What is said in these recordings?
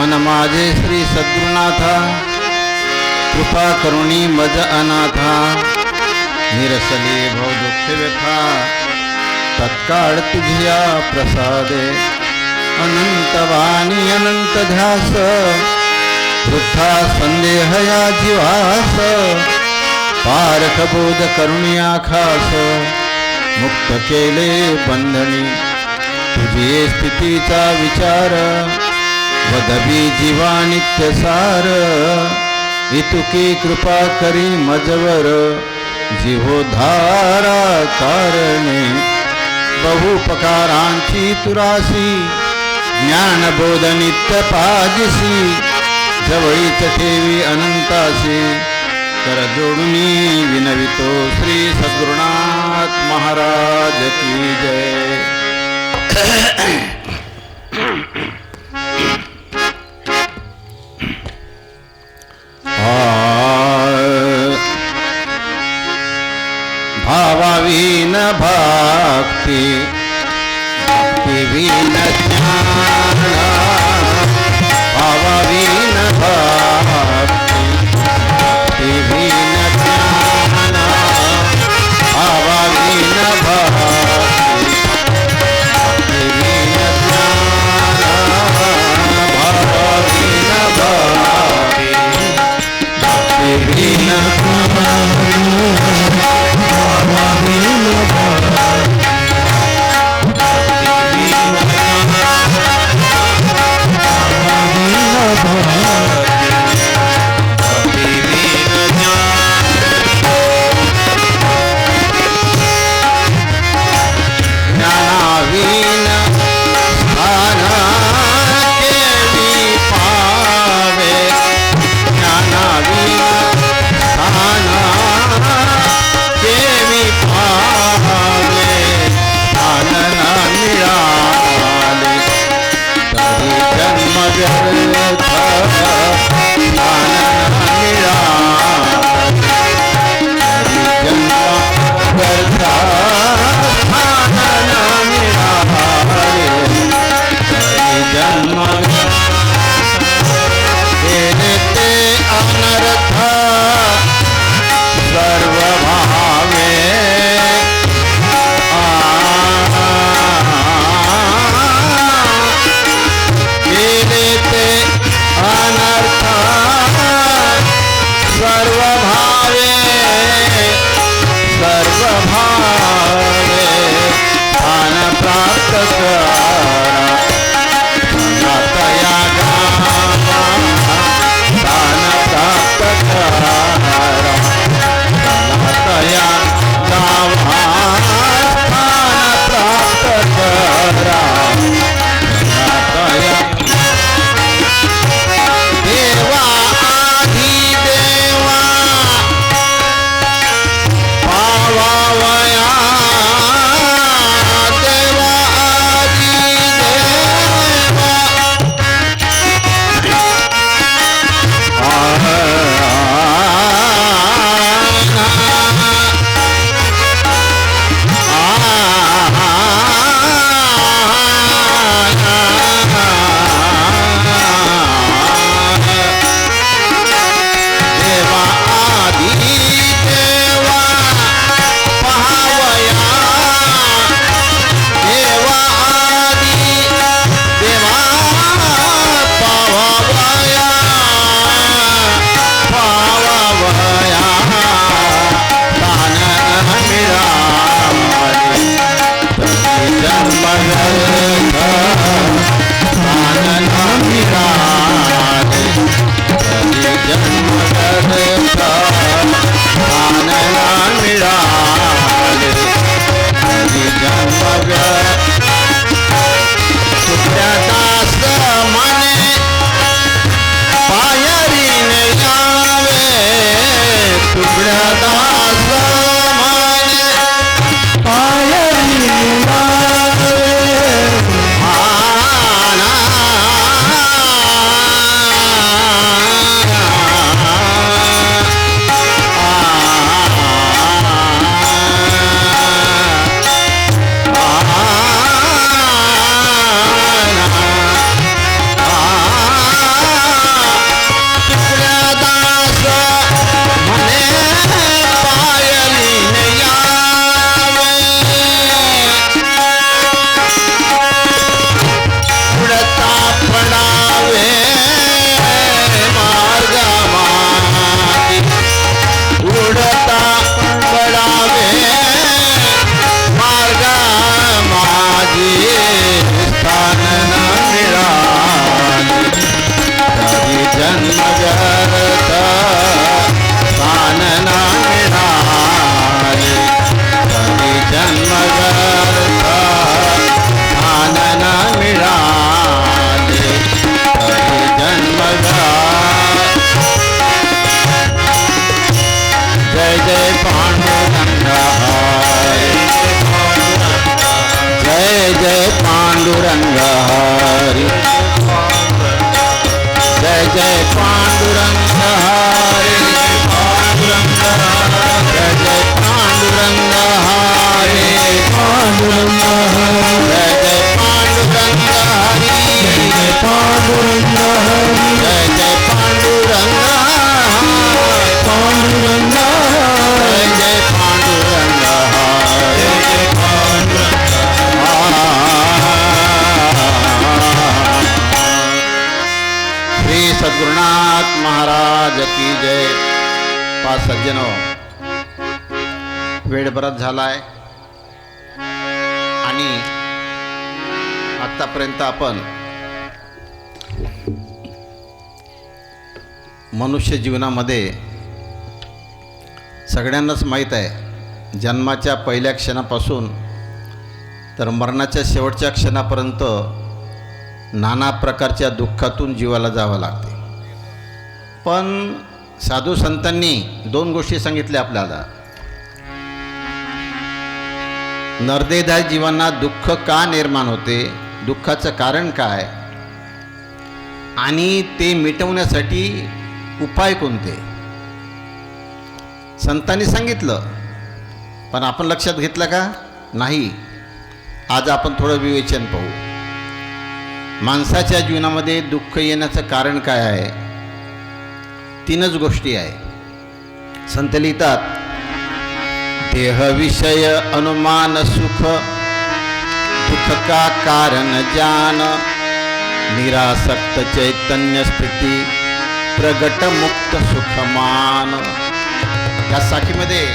मन माझे श्री सद्गुरुनाथा, कृपा करुणी मज अनाथा, निरसली भव दुःख व्यथा, तत्काळ तुझिया प्रसादे, अनंत वाणी अनंत ध्यास, वृथा संदेह या जीवास, पारख बोध करुणिया खास, मुक्त केले बंधनी, तुझी स्थितीचा विचार, वदवी जीवा नित्य सार, इतुकी कृपा करी मजवर, जीवोद्धारा कारणे, बहुपकारांची तुरासी, ज्ञानबोध नित्य पाजिसी, जवळीच ठेवी अनंतासी, कर जोडुनी विनवितो श्री सद्गुरुनाथ महाराज की जय. भावावीन भक्ती, भक्तिवीन ज्ञान, भावावीन भक्ती, भक्तिवीन ज्ञान, भावावीन भक्ती, भक्तिवीन गणनाथ महाराज की जय. पाच सज्जनो, वेळ बराच झालाय आणि आतापर्यंत आपण मनुष्य जीवनामध्ये सगळ्यांनाच माहीत आहे, जन्माच्या पहिल्या क्षणापासून तर मरणाच्या शेवटच्या क्षणापर्यंत नाना प्रकारच्या दुःखातून जीवाला जावं लागते. पण साधू संतांनी दोन गोष्टी सांगितल्या आपल्याला. नरदेहधारी जीवांना दुःख का निर्माण होते, दुःखाचं कारण काय आणि ते मिटवण्यासाठी उपाय कोणते, संतांनी सांगितलं. पण आपण लक्षात घेतलं का? नाही. आज आपण थोडं विवेचन पाहू. माणसाच्या जीवनामध्ये दुःख येण्याचं कारण काय आहे? तीनच गोष्टी आहे. संत लिहितात, देह विषय अनुमान सुख, दुःख का कारण जान, निरासक्त चैतन्य स्थिती, प्रगट मुक्त सुखमान. या साखीमध्ये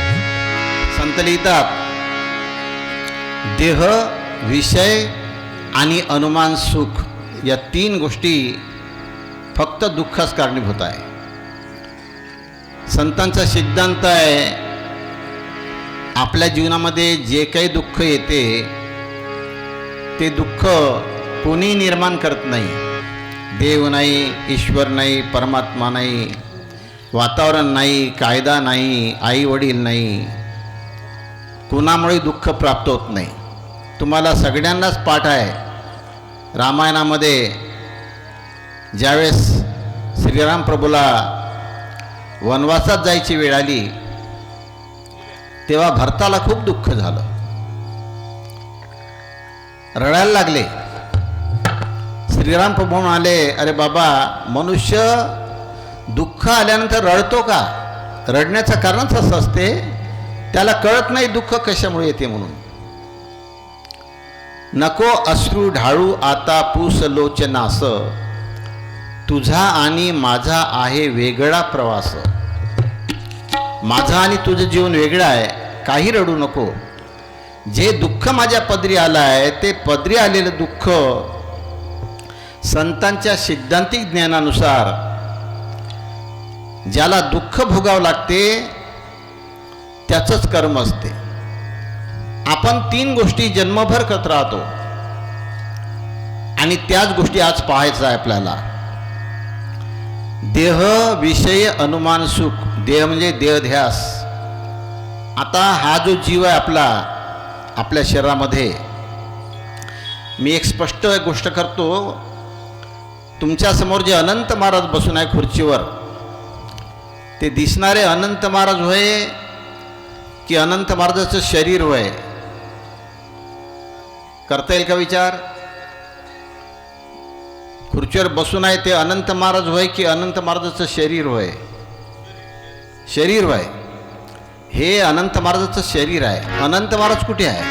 संत लिहितात, देह विषय आणि अनुमान सुख या तीन गोष्टी फक्त दुःखास कारणीभूत आहे. संतांचा सिद्धांत आहे, आपल्या जीवनामध्ये जे काही दुःख येते ते दुःख कोणी निर्माण करत नाही. देव नाही, ईश्वर नाही, परमात्मा नाही, वातावरण नाही, कायदा नाही, आई वडील नाही, कुणामुळे दुःख प्राप्त होत नाही. तुम्हाला सगळ्यांनाच पाठ आहे. रामायणामध्ये ज्यावेळेस श्रीराम प्रभूला वनवासात जायची वेळ आली तेव्हा भरताला खूप दुःख झालं, रडायला लागले. श्रीराम प्रभू म्हणाले, अरे बाबा, मनुष्य दुःख आल्यानंतर रडतो का? रडण्याचं कारणच असं असते, त्याला कळत नाही दुःख कशामुळे येते म्हणून. नको अश्रू ढाळू आता पूस लोचनास, तुझा आणि माझा आहे वेगळा प्रवास. माझा आणि तुझं जीवन वेगळं आहे, काही रडू नको. जे दुःख माझ्या पदरी आलं आहे ते पदरी आलेलं दुःख संतांच्या सिद्धांतिक ज्ञानानुसार ज्याला दुःख भोगावं लागते त्याचंच कर्म असते. आपण तीन गोष्टी जन्मभर करत राहतो आणि त्याच गोष्टी आज पाहायचं आहे आपल्याला. देह विषय अनुमान सुख. देह म्हणजे देहध्यास. आता हा जो जीव आहे आपला, आपल्या शरीरामध्ये, मी एक स्पष्ट गोष्ट करतो. तुमच्यासमोर जे अनंत महाराज बसून आहे खुर्चीवर, ते दिसणारे अनंत महाराज होय की अनंत महाराजाचं शरीर होय? करता येईल का विचार? खुर्चीवर बसून आहे ते अनंत महाराज होय की अनंत महाराजाचं शरीर होय? शरीर होय. हे अनंत महाराजाचं शरीर आहे. अनंत महाराज कुठे आहे?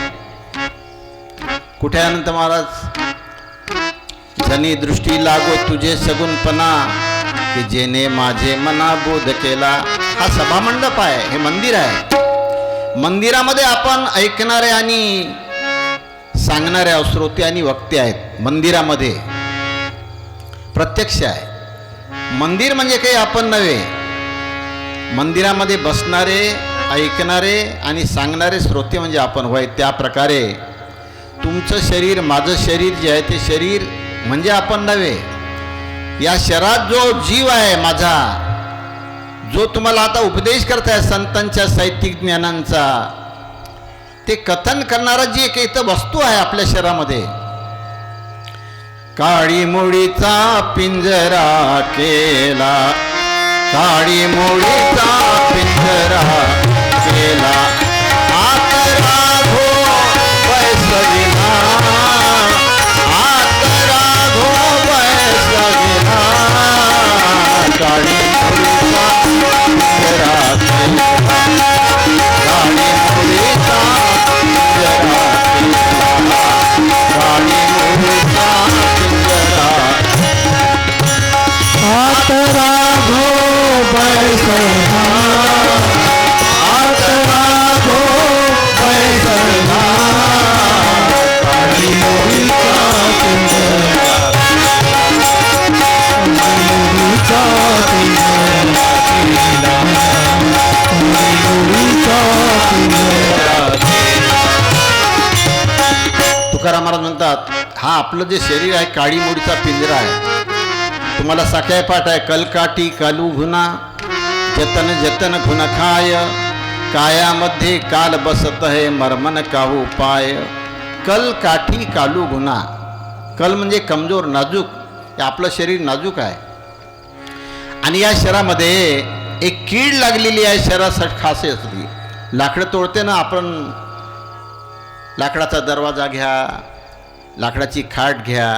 कुठे आहे अनंत महाराज? जनी दृष्टी लागो तुझे सगुणपणा, की जेने माझे मना बोध केला. हा सभामंडप आहे, हे मंदिर आहे. मंदिरामध्ये आपण ऐकणारे आणि सांगणारे श्रोते आणि वक्ते आहेत. मंदिरामध्ये प्रत्यक्ष आहे. मंदिर म्हणजे काही आपण नव्हे. मंदिरामध्ये बसणारे, ऐकणारे आणि सांगणारे श्रोते म्हणजे आपण होय. त्या प्रकारे तुमचं शरीर, माझं शरीर जे आहे ते शरीर म्हणजे आपण नव्हे. या शरीरात जो जीव आहे माझा, जो तुम्हाला आता उपदेश करताय संतांच्या साहित्यिक ज्ञानांचा, ते कथन करणारा जी एक इथं वस्तू आहे आपल्या शरीरामध्ये, काळी मोडीचा पिंजरा केला, काळी मोडीचा पिंजरा केला, आत राघो वैसविला, आत राघो वैसविला, काळी मोडीचा पिंजरा केला, काळी मोडीचा पिंजरा केला, काळी मोडीचा पिंजरा, आत पैसला आत्मा गो पैसला काळी मोडीचा पिंजरा मोडीचा पिंजरा मोडीचा पिंजरा. तुकाराम महाराज म्हणतात हा आपलं जे शरीर आहे काळी मोडीचा पिंजरा आहे. तुम्हाला साख्याय पाठ आहे कलकाठी कालू घुना जतन जतन घुन खाय कायामध्ये काल बसत है मर्मन काहू पाय. कल काठी कालू गुना. कल म्हणजे कमजोर नाजूक. आपलं शरीर नाजूक आहे आणि या शरीरामध्ये एक कीड लागलेली आहे. शरीरासाठी खास असली लाकडं तोडते ना आपण. लाकडाचा दरवाजा घ्या लाकडाची खाट घ्या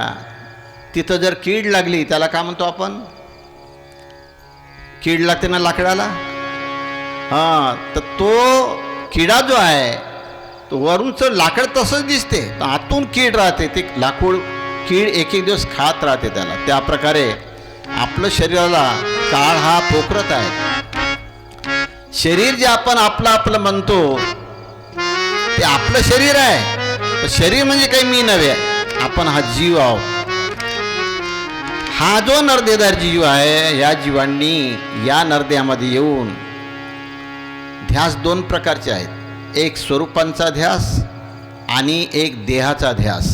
तिथं जर कीड लागली त्याला काय म्हणतो आपण. कीड लागते ना लाकडाला. हां तर तो किडा जो आहे तो वरूनचं लाकड तसंच दिसते आतून कीड राहते. ते लाकूड कीड एक एक दिवस खात राहते त्याला. त्या प्रकारे आपलं शरीराला काळ हा पोखरत आहे. शरीर जे आपण आपलं आपलं म्हणतो ते आपलं शरीर आहे. शरीर म्हणजे काही मी नव्हे आपण हा जीव आहोत. हा जो नरदेदार जीव आहे या जीवांनी या नरदेहामध्ये येऊन ध्यास दोन प्रकारचे आहेत. एक स्वरूपांचा ध्यास आणि एक देहाचा ध्यास.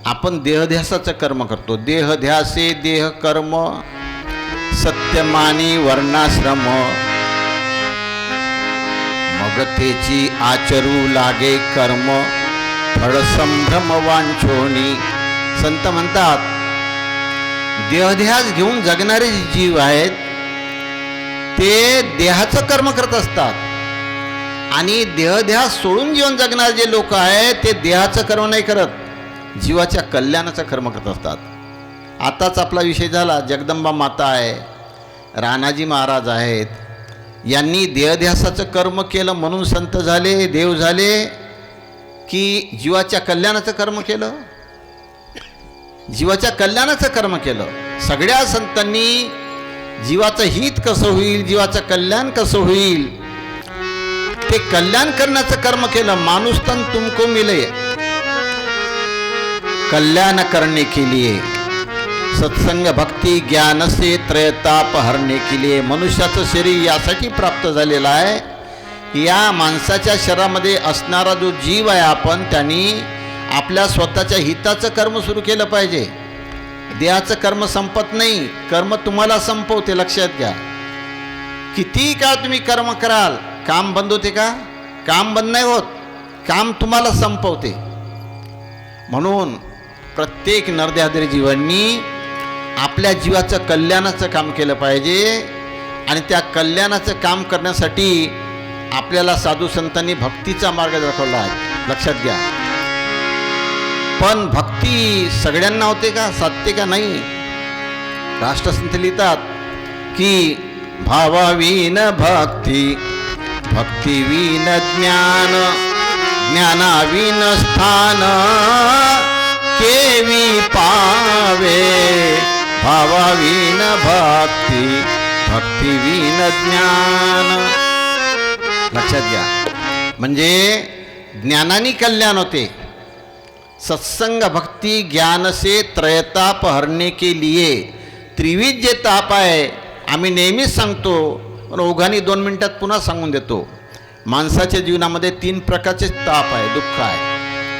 आपण देहध्यासाचं कर्म करतो. देहध्यासे देह कर्म सत्यमानी वर्णाश्रम मग तेची आचरू लागे कर्म फळ संभ्रम वांछोनी. संत म्हणतात देहध्यास घेऊन जगणारे जे जीव आहेत ते देहाचं कर्म करत असतात आणि देहध्यास सोडून जीवन जगणारे जे लोक आहेत ते देहाचं कर्म नाही करत जीवाच्या कल्याणाचं कर्म करत असतात. आताच आपला विषय झाला जगदंबा माता आहे राणाजी महाराज आहेत. यांनी देहध्यासाचं कर्म केलं म्हणून संत झाले देव झाले की जीवाच्या कल्याणाचं कर्म केलं. जीवाच्या कल्याणाचं कर्म केलं. सगळ्या संतांनी जीवाचं हित कसं होईल जीवाचं कल्याण कसं होईल ते कल्याण करण्याचं कर्म केलं. मानुष तन तुमको मिले कल्याण करने के लिए सत्संग भक्ती ज्ञान से त्रयताप हरणे के लिए. मनुष्याचं शरीर यासाठी प्राप्त झालेलं आहे. या माणसाच्या शरीरामध्ये असणारा जो जीव आहे आपण त्यांनी आपल्या स्वतःच्या हिताचं कर्म सुरू केलं पाहिजे. देहाचं कर्म संपत नाही. कर्म तुम्हाला संपवते लक्षात घ्या. किती काळ तुम्ही कर्म कराल काम बंद होते का. काम बंद नाही होत. काम तुम्हाला संपवते. म्हणून प्रत्येक नरदेहाधारी जीवांनी आपल्या जीवाचं कल्याणाचं काम केलं पाहिजे आणि त्या कल्याणाचं काम करण्यासाठी आपल्याला साधू संतांनी भक्तीचा मार्ग दाखवला आहे. लक्षात घ्या. पण भक्ती सगळ्यांना होते का साधते का नाही. राष्ट्रसंत लिहितात की भावाविन भक्ती भक्तिविन ज्ञान ज्ञानाविन स्थान केवी पावे. भावाविन भक्ती भक्तिविन ज्ञान. लक्षात घ्या. म्हणजे ज्ञानाने कल्याण होते. सत्संग भक्ती ज्ञान से त्रयताप हरणे के लिए. त्रिविध जे ताप आहे आम्ही नेहमीच सांगतो पण ओघांनी 2 मिनिटात पुन्हा सांगून देतो. माणसाच्या जीवनामध्ये 3 प्रकारचे ताप आहे दुःख आहे.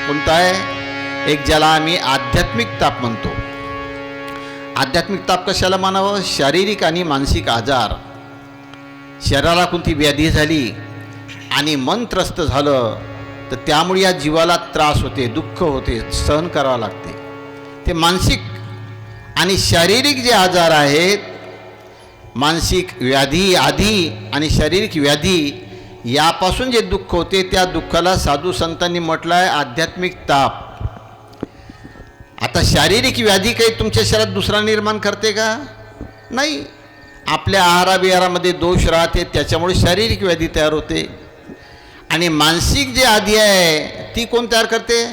कोणता आहे. एक ज्याला आम्ही आध्यात्मिक ताप म्हणतो. आध्यात्मिक ताप कशाला मानावं. शारीरिक आणि मानसिक आजार. शरीराला कोणती व्याधी झाली आणि मन त्रस्त झालं तर त्यामुळे या जीवाला त्रास होते दुःख होते सहन करावं लागते. ते मानसिक आणि शारीरिक जे आजार आहेत मानसिक व्याधी आधी आणि शारीरिक व्याधी यापासून जे दुःख होते त्या दुःखाला साधू संतांनी म्हटलं आहे आध्यात्मिक ताप. आता शारीरिक व्याधी काही तुमच्या शरीरात दुसरा निर्माण करते का नाही. आपल्या आहाराविहारामध्ये दोष राहते त्याच्यामुळे शारीरिक व्याधी तयार होते. आणि मानसिक जे आधी आहे ती कोण तयार करते.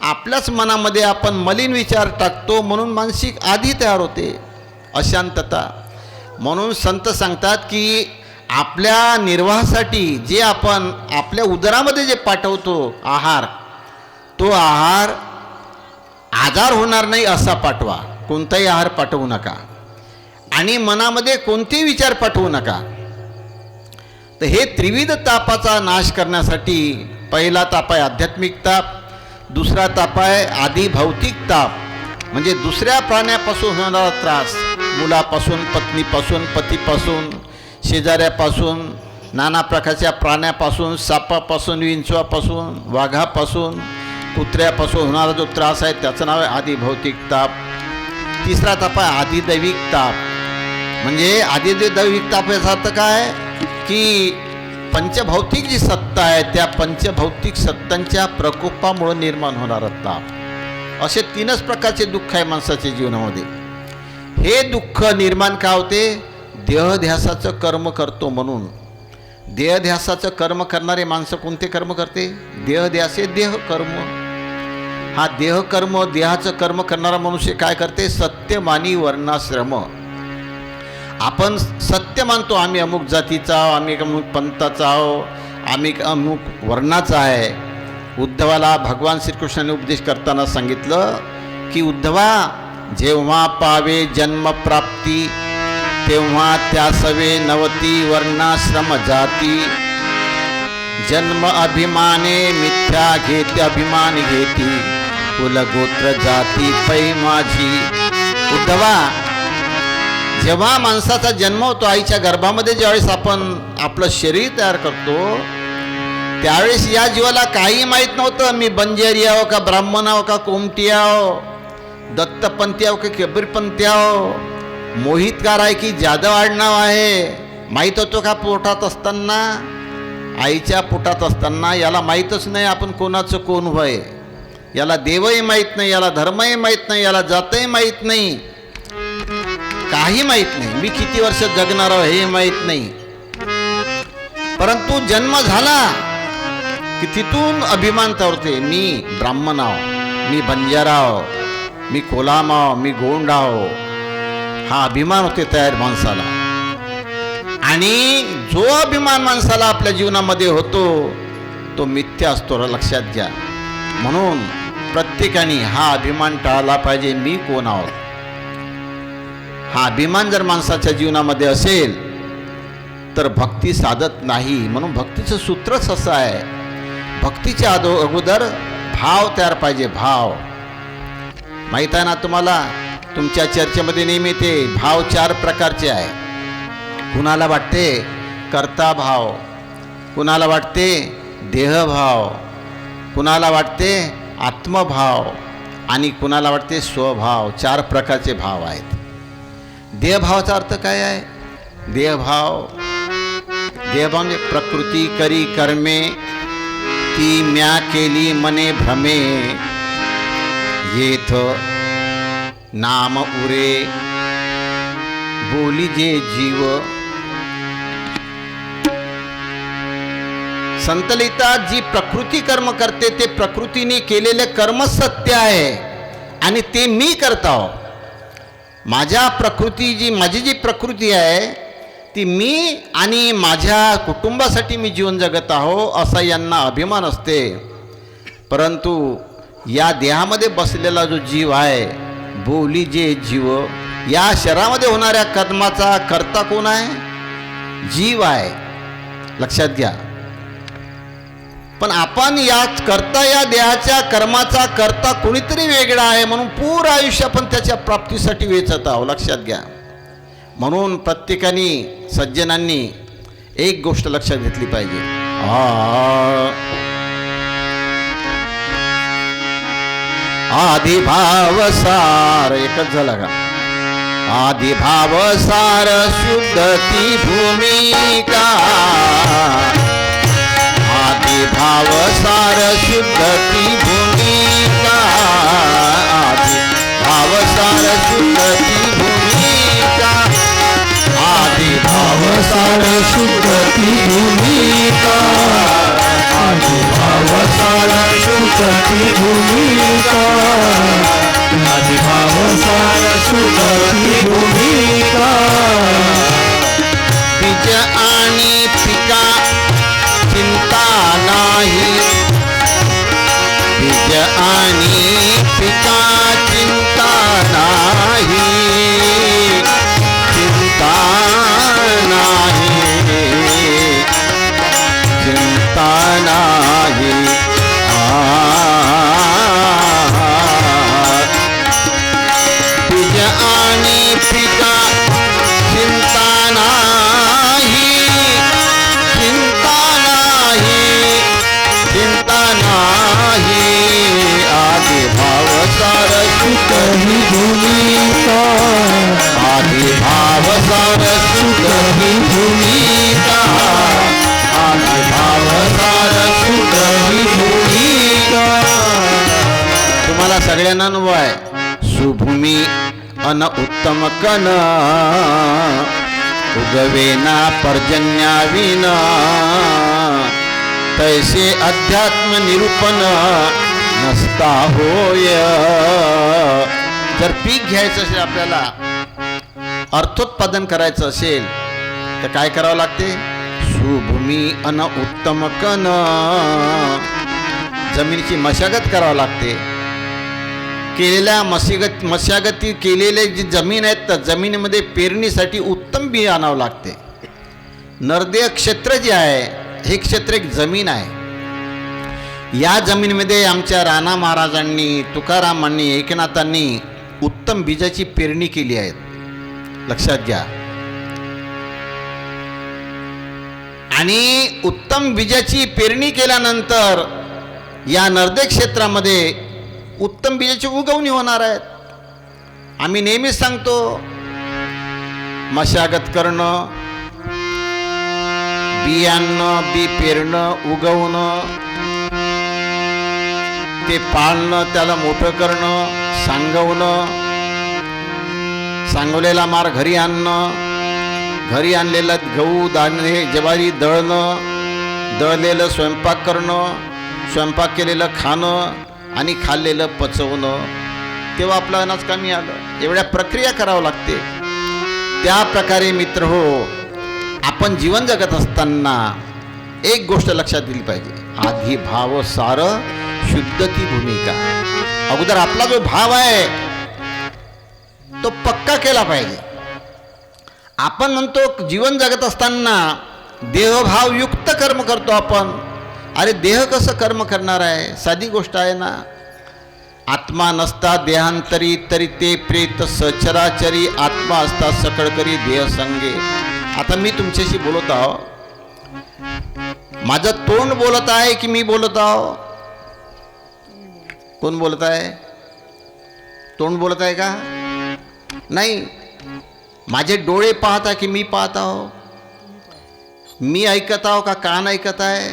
आपल्याच मनामध्ये आपण मलिन विचार टाकतो म्हणून मानसिक आधी तयार होते. अशांतता म्हणून संत सांगतात की आपल्या निर्वाहासाठी जे आपण आपल्या उदरामध्ये जे पाठवतो आहार, तो आहार आजार होणार नाही असा पाठवा. कोणताही आहार पाठवू नका आणि मनामध्ये कोणतेही विचार पाठवू नका. तर हे त्रिविध तापाचा नाश करण्यासाठी पहिला ताप आहे आध्यात्मिक ताप, दुसरा ताप आहे आधी भौतिक ताप, म्हणजे दुसऱ्या प्राण्यापासून होणारा त्रास, मुलापासून, पत्नीपासून, पतीपासून, शेजाऱ्यापासून, नाना प्रकारच्या प्राण्यापासून, सापापासून, विंचवापासून, वाघापासून, कुत्र्यापासून होणारा जो त्रास आहे त्याचं नाव आहे आधी भौतिक ताप. तिसरा ताप आहे आधिदैविक ताप. म्हणजे आधिदैविक ताप याचा अर्थ काय की पंचभौतिक जी सत्ता आहे त्या पंचभौतिक सत्तांच्या प्रकोपामुळे निर्माण होणारा ताप. असे तीनच प्रकारचे दुःख आहे माणसाच्या जीवनामध्ये. हे दुःख निर्माण का होते? देहध्यासाचं कर्म करतो म्हणून. देहध्यासाचं कर्म करणारे माणसं कोणते कर्म करते? देहध्यासे देहकर्म. हा देहकर्म, देहाचं कर्म करणारा मनुष्य काय करते? सत्य मानी वर्णाश्रम. आपण सत्य मानतो आम्ही अमुक जातीचा आहो, आम्ही अमुक पंथाचा आहो, आम्ही अमुक वर्णाचा आहे. उद्धवाला भगवान श्रीकृष्णाने उपदेश करताना सांगितलं की उद्धवा, जेव्हा पावे जन्मप्राप्ती तेव्हा त्यासवे नवती वर्णाश्रम जाती. जन्म अभिमाने मिथ्या घेते अभिमान घेती, कुलगोत्र जाती पै माझी. उद्धवा, जेव्हा माणसाचा जन्म होतो आईच्या गर्भामध्ये, ज्यावेळेस आपण आपलं शरीर तयार करतो त्यावेळेस या जीवाला काही माहीत नव्हतं मी बंजारी आहो का ब्राह्मण आहो का कोमटी आहो, दत्तपंथी आहो का कबीरपंथी आहो, मोहितकार आहे की जाधव आडनाव आहे. माहीत होतो का पोटात असताना? आईच्या पोटात असताना याला माहीतच नाही आपण कोणाचं कोण होय. याला देवही माहीत नाही, याला धर्मही माहीत नाही, याला जातही माहीत नाही, काही माहीत नाही. मी किती वर्ष जगणार आहो हे माहीत नाही. परंतु जन्म झाला की तिथून अभिमान तवरते. मी ब्राह्मण आहो, मी बंजारा आहो, मी कोलाम आहो, मी गोंड आहो. हा अभिमान होते तयार माणसाला. आणि जो अभिमान माणसाला आपल्या जीवनामध्ये होतो तो मिथ्या असतो, लक्षात घ्या. म्हणून प्रत्येकाने हा अभिमान टाळला पाहिजे, मी कोण आहोत. हा अभिमान जर माणसाच्या जीवनामध्ये असेल तर भक्ती साधत नाही. म्हणून भक्तीचं सूत्रच असं आहे, भक्तीच्या अगोदर भाव तयार पाहिजे. भाव माहीत आहे ना तुम्हाला? तुमच्या चर्चेमध्ये नेहमी ते भाव 4 प्रकारचे आहे. कुणाला वाटते कर्ता भाव, कुणाला वाटते देहभाव, कुणाला वाटते आत्मभाव आणि कुणाला वाटते स्वभाव. 4 प्रकारचे भाव आहेत. देहभावाचा अर्थ काय आहे? देहभाव म्हणजे प्रकृती करी कर्मे ती म्या केली मने भ्रमे, येथ नाम उरे बोली जे जीव. संत लिहितात जी प्रकृती कर्म करते ते प्रकृतीने केलेले कर्म सत्य आहे आणि ते मी करतो. माझ्या माझी जी प्रकृती आहे ती मी आणि माझ्या कुटुंबासाठी मी जीवन जगत आहो असा यांना अभिमान असते. परंतु या देहामध्ये बसलेला जो जीव आहे, बोली जे जीव, या शरीरामध्ये होणाऱ्या कर्माचा कर्ता कोण आहे? जीव आहे, लक्षात घ्या. पण आपण या करता या देहाच्या कर्माचा करता कोणीतरी वेगळा आहे म्हणून पूर्ण आयुष्य आपण त्याच्या प्राप्तीसाठी वेचत आहोत, लक्षात घ्या. म्हणून प्रत्येकाने सज्जनांनी एक गोष्ट लक्षात घेतली पाहिजे. आदिभाव सार, एकच झाला का? आदिभाव सार शुद्ध ती भूमिका, आदिभाव सार शुद्ध ती भूमिका, आदिभाव सार शुद्ध ती भूमिका, आदिभाव सार शुद्ध ती भूमिका, आदिभाव सार शुद्ध ती भूमिका, आदिभाव सार शुद्ध ती भूमिका. ही भूमिका आधी भाव सार सुख ही भूमिका आधी भाव सार सुख ही भूमिका. तुम्हाला सगळ्यांना अनुभव आहे. सुभूमी अन उत्तम कन उगवेना पर्जन्याविना तैसे अध्यात्म निरूपण नसता होय. जर पीक घ्यायचं असेल आपल्याला अर्थोत्पादन करायचं असेल तर काय करावं लागते. सुभूमी अन उत्तम कन जमिनीची मशागत करावं लागते. केलेल्या मशागती केलेले जी जमीन आहेत तर जमिनीमध्ये पेरणीसाठी उत्तम बी आणावं लागते. नरदेय क्षेत्र जे आहे हे क्षेत्र एक जमीन आहे. या जमिनीमध्ये आमच्या राणा महाराजांनी तुकारामांनी एकनाथांनी उत्तम बीजाची पेरणी केली आहे. लक्षात घ्या. आणि उत्तम बीजाची पेरणी केल्यानंतर या नरदेय क्षेत्रामध्ये उत्तम बीजाची उगवणी होणार आहेत. आम्ही नेहमीच सांगतो मशागत करणं, बियाणं बी पेरणं, उगवणं, ते पाळणं, त्याला मोठं करणं, सांगवणं, सांगवलेला मार घरी आणणं, घरी आणलेलं गहू दाणे ज्वारी दळणं, दळलेलं स्वयंपाक करणं, स्वयंपाक केलेलं खाणं आणि खाल्लेलं पचवणं, तेव्हा आपलं अनाज कमी आलं. एवढ्या प्रक्रिया करावं लागते. त्या प्रकारे मित्र हो, आपण जीवन जगत असताना एक गोष्ट लक्षात दिली पाहिजे. आधी भाव सार शुद्ध ती भूमिका. अगोदर आपला जो भाव आहे तो पक्का केला पाहिजे. आपण म्हणतो जीवन जगत असताना देहभावयुक्त कर्म करतो आपण. अरे देह कसं कर्म करणार आहे? साधी गोष्ट आहे ना. आत्मा नसता देहांतरी तरी ते प्रेत सचराचरी आत्मा असता सकळ करी देह संगे. आता मी तुमच्याशी बोलत आहो, माझं तोंड बोलत आहे की मी बोलत आहो? कोण बोलत आहे? तोंड बोलत आहे का? नाही. माझे डोळे पाहता की मी पाहत आहो? मी ऐकत आहो का कान ऐकत आहे?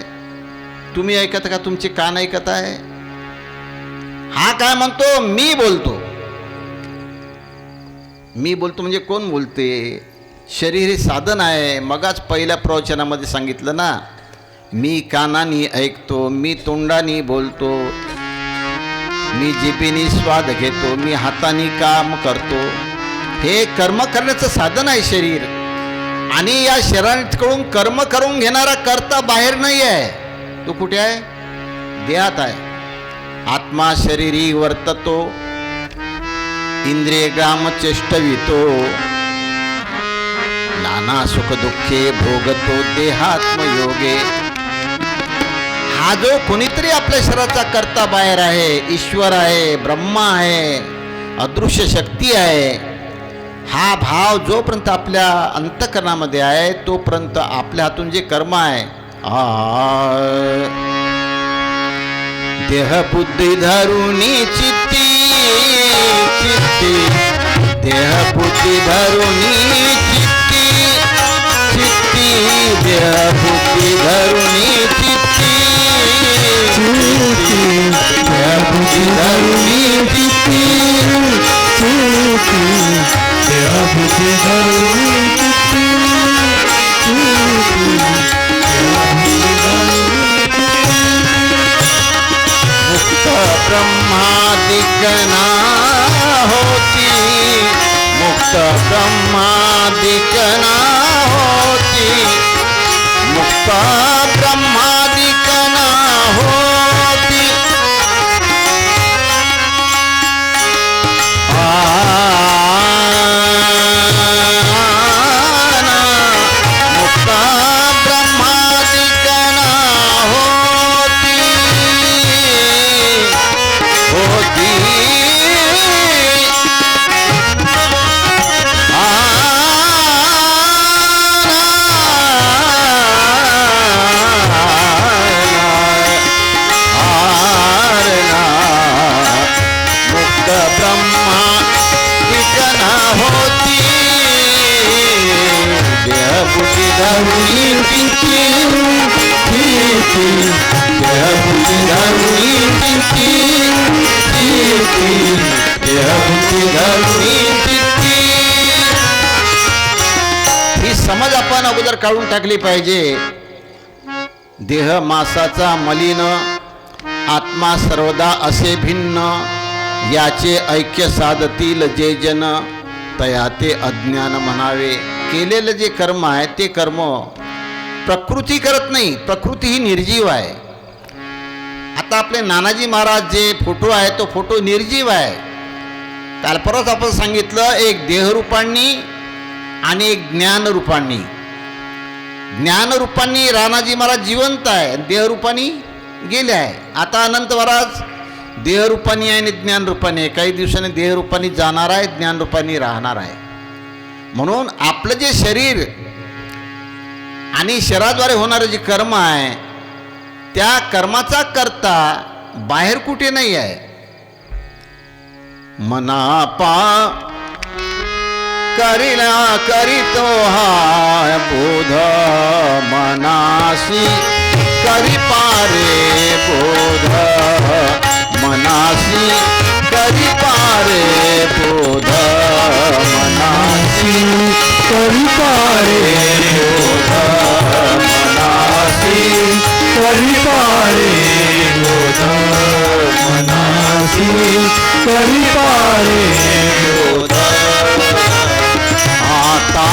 तुम्ही ऐकत का तुमचे कान ऐकत आहे? हा काय म्हणतो? मी बोलतो. मी बोलतो म्हणजे कोण बोलते? शरीर हे साधन आहे. मगाच पहिल्या प्रवचनामध्ये सांगितलं ना, मी कानाने ऐकतो, मी तोंडाने बोलतो, मी जिभेने स्वाद घेतो, मी हाताने काम करतो. हे कर्म करण्याचं साधन आहे शरीर. आणि या शरीराकडून कर्म करून घेणारा कर्ता बाहेर नाही आहे. तो कुठे आहे? देहात आहे. आत्मा शरीरी वर्ततो, इंद्रिय ग्राम चेष्टवितो, नाना सुख दुःखे भोगतो देहात्मयोगे. हा जो कोणीतरी आपल्या शरीराचा कर्ता बाहेर आहे, ईश्वर आहे, ब्रह्मा आहे, अदृश्य शक्ती आहे, हा भाव जोपर्यंत आपल्या अंतःकरणामध्ये आहे तोपर्यंत आपल्या हातून जे कर्म आहे, देह बुद्धी धरुणी चित्ती चित्ती, देह बुद्धी धरुणी चित्ती चित्ती, देह बुद्धी धरुणी चित्ती चित्ती, देह बुद्धी धरुणी चित्ती चित्ती, देह बुद्धी धरुणी चित्ती चित्ती, मुक्त ब्रह्मादिगणा होती, मुक्त ब्रह्मादिगणा होती, मुक्त ब्रह्मादिगणा होती. मुक्त ब्रह्मादिगणा होती होती. देहबुद्धी धरुणी चिंती देहबुद्धी धरुणी चिंती देहबुद्धी धरुणी चिंती. ही समज आपण अगोदर काढून टाकली पाहिजे. देह मासाचा मलिन, आत्मा सर्वदा असे भिन्न, याचे ऐक्य साधतील जे जन, तया ते अज्ञान म्हणावे. केलेलं जे कर्म आहे ते कर्म प्रकृती करत नाही, प्रकृती ही निर्जीव आहे. आता आपले नानाजी महाराज जे फोटो आहे तो फोटो निर्जीव आहे. काल परत आपण सांगितलं, एक देहरूपांनी आणि एक ज्ञानरूपांनी. ज्ञानरूपांनी राणाजी महाराज जिवंत आहे, देहरूपांनी गेले आहे. आता अनंत महाराज देहरूपांनी आहे आणि ज्ञानरूपांनी आहे. काही दिवसांनी देहरूपांनी जाणार आहे, ज्ञानरूपांनी राहणार आहे. म्हणून आपलं जे शरीर आणि शरीराद्वारे होणारं जे कर्म आहे त्या कर्माचा करता बाहेर कुठे नाही आहे. मनापा करिला करीतो हा बोध, मनासी करी पारे बोध, मनासी करी पारे बोध, मनासी करी पारे बोध, मनासी करी पारे बोध, मनासी करी पारे बोध. आता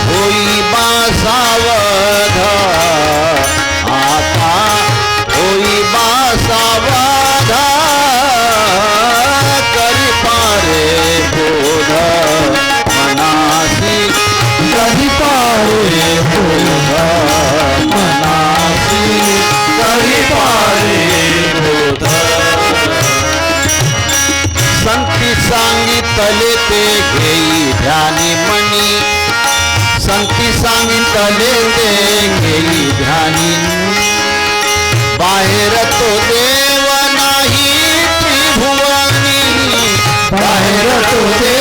होई बासावध, आता होई बासावध, करी पारे बोध, मनासी करी पारे बोध, मनासी करी पारे बोध. संती सांगितले ते घेई ध्यानी मनी, संती सांगितले ते घेई ध्यानी. बाहेर तो देव नाही त्रिभुवनी, बाहेर तो देव